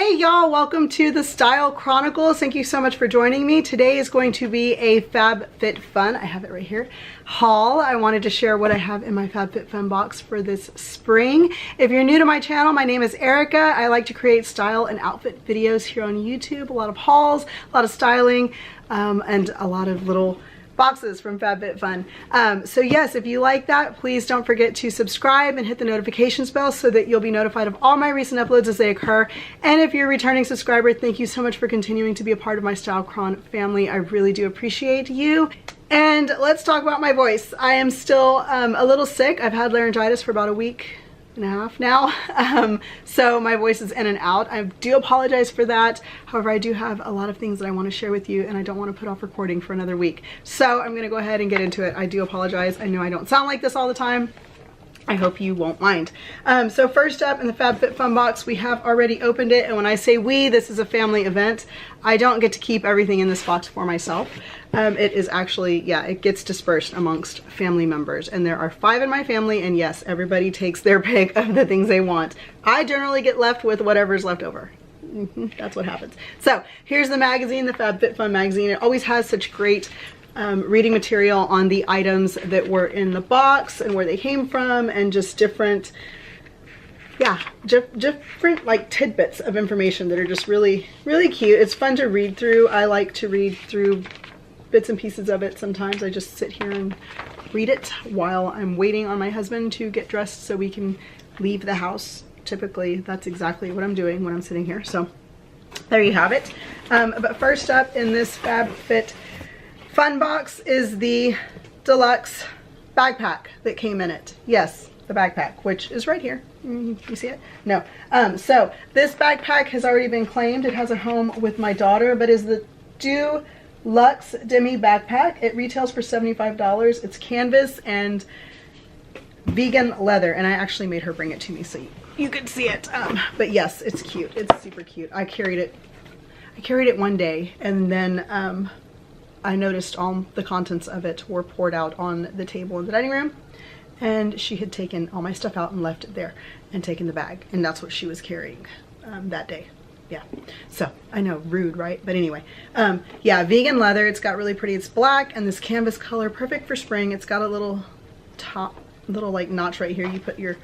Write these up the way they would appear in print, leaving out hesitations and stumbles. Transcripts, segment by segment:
Hey y'all, welcome to the Style Chronicles. Thank you so much for joining me. Today is going to be a FabFitFun, I have it right here, haul. I wanted to share what I have in my FabFitFun box for this spring. If you're new to my channel, my name is Erica. I like to create style and outfit videos here on YouTube. A lot of hauls, a lot of styling, and a lot of little boxes from FabFitFun. So yes, if you like that, please don't forget to subscribe and hit the notifications bell so that you'll be notified of all my recent uploads as they occur. And if you're a returning subscriber, thank you so much for continuing to be a part of my Style Chron family. I really do appreciate you. And let's talk about my voice. I am still a little sick. I've had laryngitis for about a week and a half now, so my voice is in and out. I do apologize for that. However, I do have a lot of things that I want to share with you, and I don't want to put off recording for another week. So I'm gonna go ahead and get into it. I do apologize. I know I don't sound like this all the time. I hope you won't mind. So first up in the FabFitFun box, we have already opened it, and when I say we, this is a family event. I don't get to keep everything in this box for myself. It is actually, yeah, it gets dispersed amongst family members, and there are 5 in my family, and yes, everybody takes their pick of the things they want. I generally get left with whatever's left over. That's what happens. So here's the magazine, the FabFitFun magazine. It always has such great reading material on the items that were in the box and where they came from, and just different, yeah, different like tidbits of information that are just really, really cute. It's fun to read through. I like to read through bits and pieces of it. Sometimes I just sit here and read it while I'm waiting on my husband to get dressed so we can leave the house. Typically, that's exactly what I'm doing when I'm sitting here. So there you have it. But first up in this FabFitFun box is the deluxe backpack that came in it. Yes, the backpack, which is right here. You see it? No. So this backpack has already been claimed. It has a home with my daughter, but is the Deluxe Demi backpack. It retails for $75. It's canvas and vegan leather, and I actually made her bring it to me so you could see it. But yes, it's cute. It's super cute. I carried it one day, and then I noticed all the contents of it were poured out on the table in the dining room, and she had taken all my stuff out and left it there and taken the bag, and that's what she was carrying that day. Yeah, so I know, rude, right? But anyway, yeah, vegan leather. It's got really pretty, it's black and this canvas color, perfect for spring. It's got a little top, little like notch right here. You put your,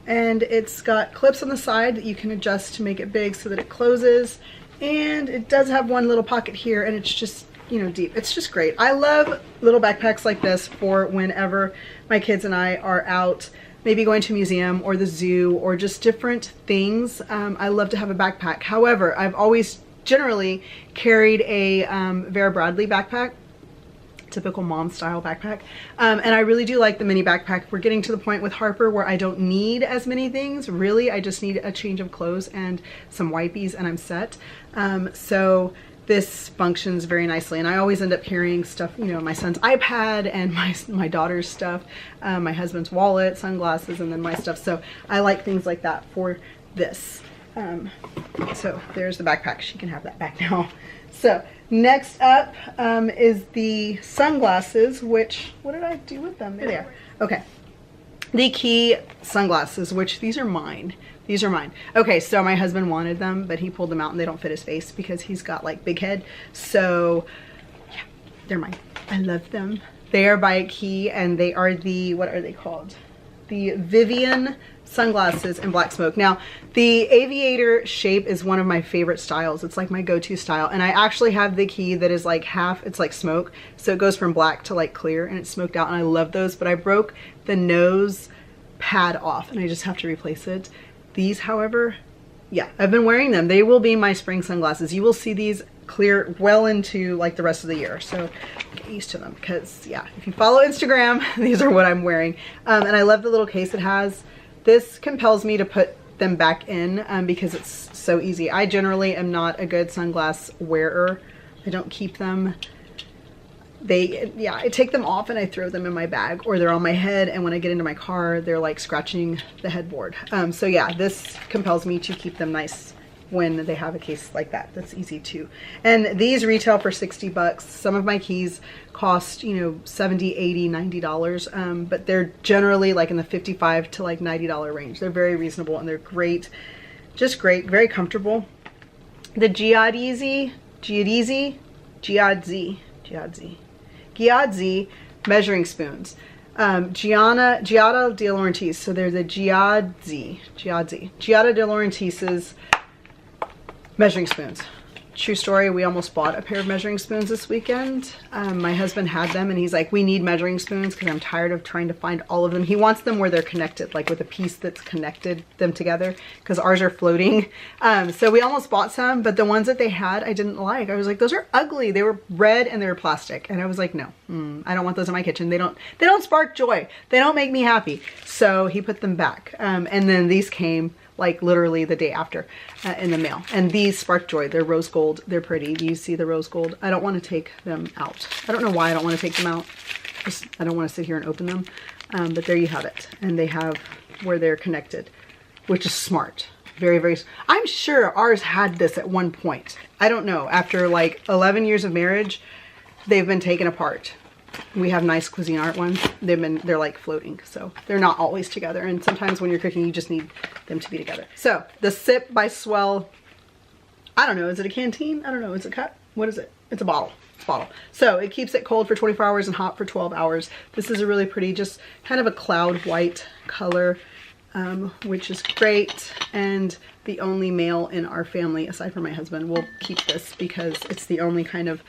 and it's got clips on the side that you can adjust to make it big so that it closes. And it does have one little pocket here, and it's just, you know, deep. It's just great. I love little backpacks like this for whenever my kids and I are out, maybe going to a museum or the zoo or just different things. I love to have a backpack. However, I've always generally carried a Vera Bradley backpack, typical mom style backpack. And I really do like the mini backpack. We're getting to the point with Harper where I don't need as many things. Really, I just need a change of clothes and some wipies and I'm set. So this functions very nicely, and I always end up carrying stuff, you know, my son's iPad and my daughter's stuff, my husband's wallet, sunglasses, and then my stuff. So I like things like that for this. So there's the backpack. She can have that back now. So next up is the sunglasses, which, what did I do with them? There they are. Okay. The Key sunglasses, which these are mine. These are mine. Okay, so my husband wanted them, but he pulled them out and they don't fit his face because he's got like big head. So yeah, they're mine. I love them. They are by Key, and they are the, what are they called? The Vivian sunglasses in black smoke. Now, the aviator shape is one of my favorite styles. It's like my go-to style. And I actually have the Key that is like half, it's like smoke. So it goes from black to like clear, and it's smoked out, and I love those. But I broke the nose pad off and I just have to replace it. These, however, yeah, I've been wearing them. They will be my spring sunglasses. You will see these clear well into like the rest of the year. So get used to them, because yeah, if you follow Instagram, these are what I'm wearing. And I love the little case it has. This compels me to put them back in because it's so easy. I generally am not a good sunglass wearer. I don't keep them. Yeah, I take them off and I throw them in my bag, or they're on my head, and when I get into my car, they're like scratching the headboard. So yeah, this compels me to keep them nice when they have a case like that. That's easy too. And these retail for 60 bucks. Some of my keys cost, you know, 70, 80, $90, but they're generally like in the $55 to like $90 range. They're very reasonable, and they're great Just great, very comfortable. The Giadzy measuring spoons. Giada De Laurentiis. So they're the Giada De Laurentiis's measuring spoons. True story, we almost bought a pair of measuring spoons this weekend. My husband had them and he's like, we need measuring spoons because I'm tired of trying to find all of them. He wants them where they're connected, like with a piece that's connected them together, because ours are floating. So we almost bought some, but the ones that they had, I didn't like. I was like, those are ugly. They were red and they were plastic. And I was like, no, I don't want those in my kitchen. They don't spark joy. They don't make me happy. So he put them back. And then these came like literally the day after in the mail. And these spark joy. They're rose gold. They're pretty. Do you see the rose gold? I don't want to take them out. I don't know why I don't want to take them out. I don't want to sit here and open them. But there you have it. And they have where they're connected, which is smart. Very, very, I'm sure ours had this at one point. I don't know. After like 11 years of marriage, they've been taken apart. We have nice cuisine art ones. They're like floating, so they're not always together. And sometimes when you're cooking, you just need them to be together. So the Sip by Swell, I don't know, is it a canteen? I don't know, is it a cup? What is it? It's a bottle. It's a bottle. So it keeps it cold for 24 hours and hot for 12 hours. This is a really pretty, just kind of a cloud white color, which is great. And the only male in our family, aside from my husband, will keep this because it's the only kind of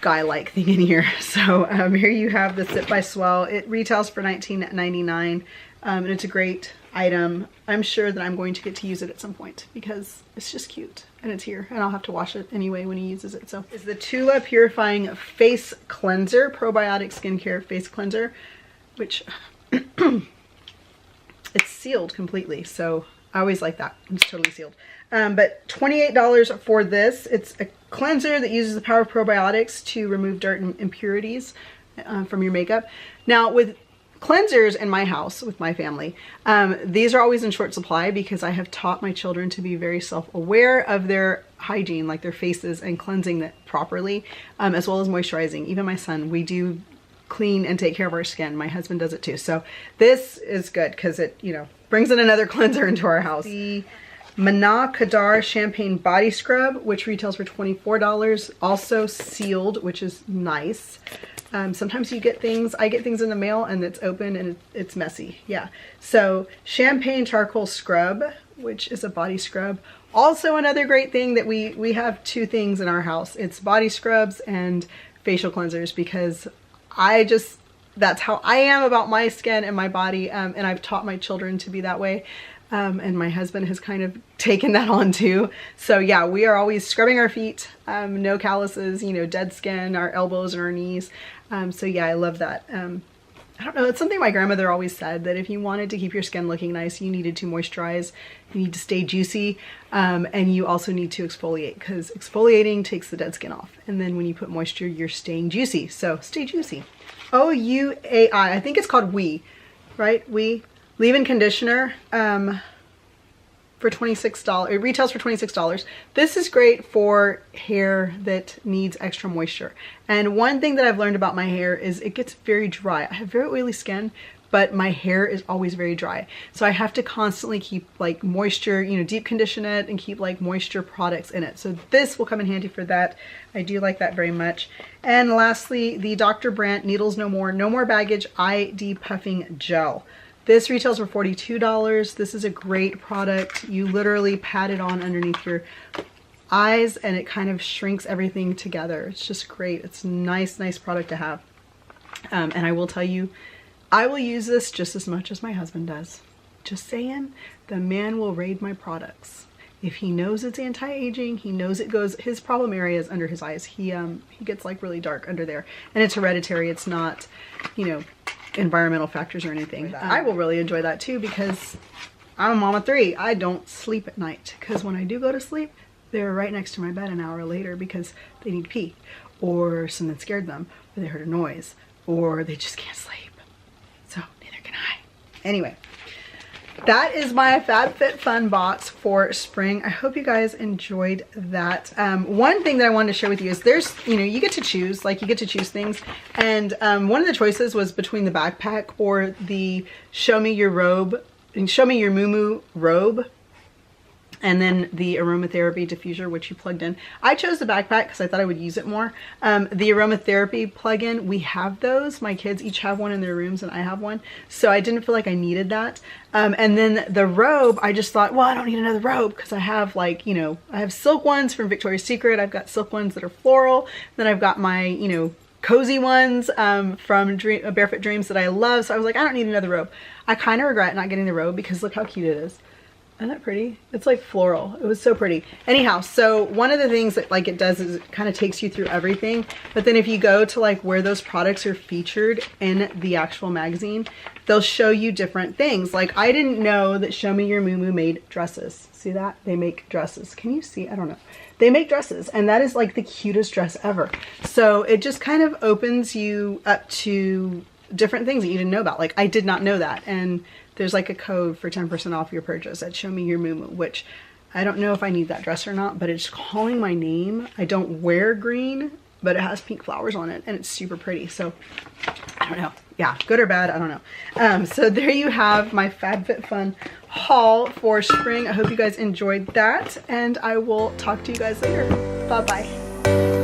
guy-like thing in here. So here you have the Sip by Swell. It retails for $19.99, and it's a great item. I'm sure that I'm going to get to use it at some point because it's just cute and it's here, and I'll have to wash it anyway when he uses it. So is the Tula Purifying Face Cleanser, probiotic skincare face cleanser, which it's sealed completely, so I always like that. It's totally sealed. But $28 for this. It's a cleanser that uses the power of probiotics to remove dirt and impurities from your makeup. Now with cleansers in my house, with my family, these are always in short supply because I have taught my children to be very self-aware of their hygiene, like their faces, and cleansing it properly, as well as moisturizing. Even my son, we do clean and take care of our skin. My husband does it too. So this is good because it, you know, brings in another cleanser into our house. The Mana Kadar Champagne Body Scrub, which retails for $24, also sealed, which is nice. Sometimes you get things, I get things in the mail and it's open and it's messy. Yeah. So Champagne Charcoal Scrub, which is a body scrub. Also another great thing that we have two things in our house. It's body scrubs and facial cleansers because that's how I am about my skin and my body. And I've taught my children to be that way. And my husband has kind of taken that on too. So yeah, we are always scrubbing our feet, no calluses, you know, dead skin, our elbows and our knees. So yeah, I love that. I don't know, it's something my grandmother always said, that if you wanted to keep your skin looking nice, you needed to moisturize, you need to stay juicy, and you also need to exfoliate, because exfoliating takes the dead skin off. And then when you put moisture, you're staying juicy. So stay juicy. O-U-A-I, I think it's called We, right? We. Leave-in conditioner for $26. It retails for $26. This is great for hair that needs extra moisture. And one thing that I've learned about my hair is it gets very dry. I have very oily skin, but my hair is always very dry. So I have to constantly keep like moisture, you know, deep condition it and keep like moisture products in it. So this will come in handy for that. I do like that very much. And lastly, the Dr. Brandt Needles No More Baggage Eye Depuffing Gel. This retails for $42. This is a great product. You literally pat it on underneath your eyes and it kind of shrinks everything together. It's just great. It's a nice product to have. And I will tell you, I will use this just as much as my husband does. Just saying, the man will raid my products. If he knows it's anti-aging, he knows it goes, his problem area is under his eyes. He gets like really dark under there. And it's hereditary. It's not, you know, environmental factors or anything. I will really enjoy that too because I'm a mom of three. I don't sleep at night because when I do go to sleep, they're right next to my bed an hour later because they need to pee or something scared them or they heard a noise or they just can't sleep. So neither can I. Anyway, that is my FabFitFun box for spring. I hope you guys enjoyed that. One thing that I wanted to share with you is there's, you know, you get to choose, like you get to choose things. And one of the choices was between the backpack or the Show Me Your Robe and Show Me Your Moo robe. And then the aromatherapy diffuser, which you plugged in. I chose the backpack because I thought I would use it more. The aromatherapy plug-in, we have those. My kids each have one in their rooms and I have one. So I didn't feel like I needed that. And then the robe, I just thought, well, I don't need another robe because I have like, you know, I have silk ones from Victoria's Secret. I've got silk ones that are floral. Then I've got my, you know, cozy ones from Barefoot Dreams that I love. So I was like, I don't need another robe. I kind of regret not getting the robe because look how cute it is. Isn't that pretty? It's like floral. It was so pretty. Anyhow, so one of the things that like it does is it kind of takes you through everything. But then if you go to like where those products are featured in the actual magazine, they'll show you different things. Like I didn't know that Show Me Your Moo Moo made dresses. See that? They make dresses. Can you see? I don't know. They make dresses and that is like the cutest dress ever. So it just kind of opens you up to different things that you didn't know about. Like I did not know that. And there's like a code for 10% off your purchase at Show Me Your Moo Moo, which I don't know if I need that dress or not, but it's calling my name. I don't wear green, but it has pink flowers on it and it's super pretty. So I don't know. Yeah, good or bad, I don't know. So there you have my FabFitFun haul for spring. I hope you guys enjoyed that and I will talk to you guys later. Bye-bye.